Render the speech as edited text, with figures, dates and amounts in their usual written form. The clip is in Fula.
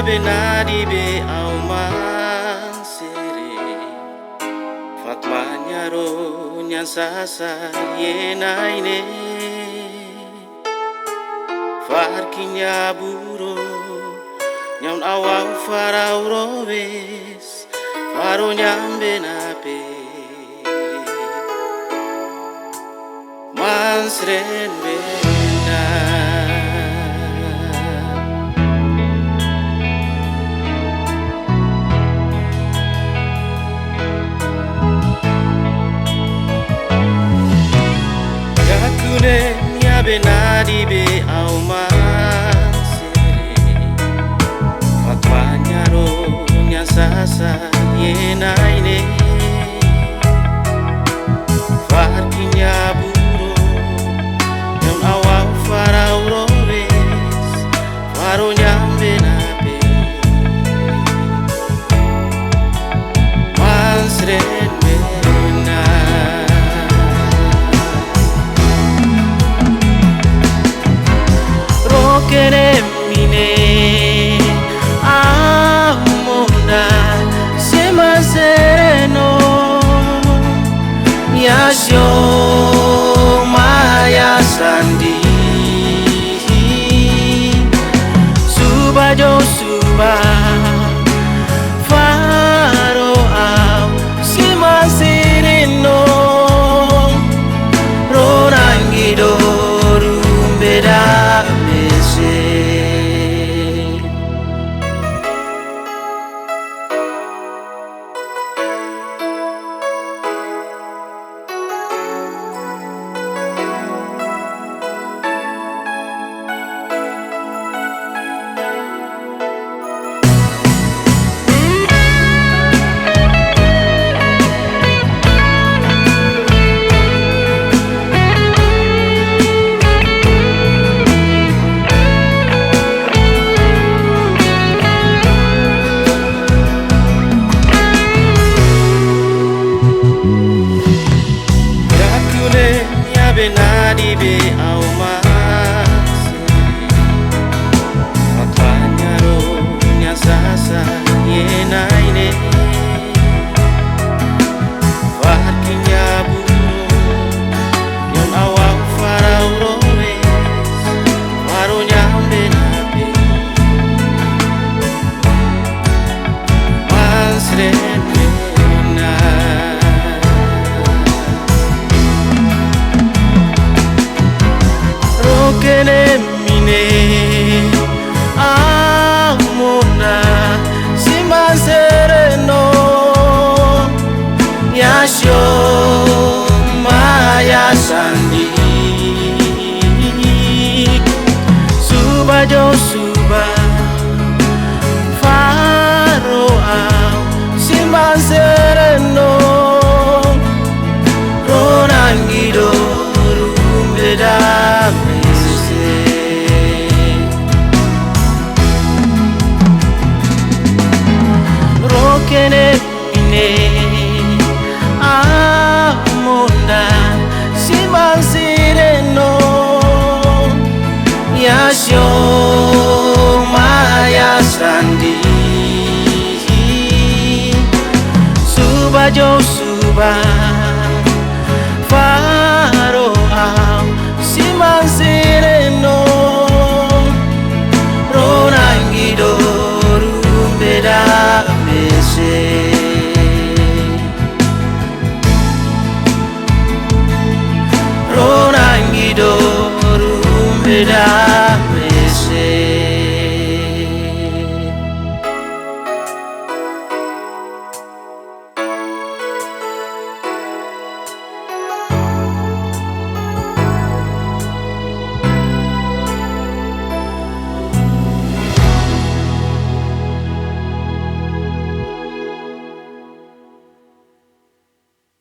benadi be auman sere Fatmanya ro nyansasa yenaine Farkinya buro nyaun awau farau robes faro nyambe nape mansren bena yakune nya benadi be auman sere Fatmanya ro nyansasa yenaine Farkinya buro nyaun awau farau robes faro nyambe nape mansren bena rokene mine amona sema sereno Yasho maya sandi Suba jo suba Faro au Sima sirino Rorangido rumbeda mese benadi be auman sere Fatmanya ro nyansasa yenaine Farkinya buro nyaun awau farau robes faro nyambe nape mansren bena Rokene mine amona sima sereno Yasho maya sandi Suba jo suba Faro au sima sereno Ronangido rumbeda Rokene mine amona siman sireno Yasho maya sandi Suba jo suba Faro au siman sireno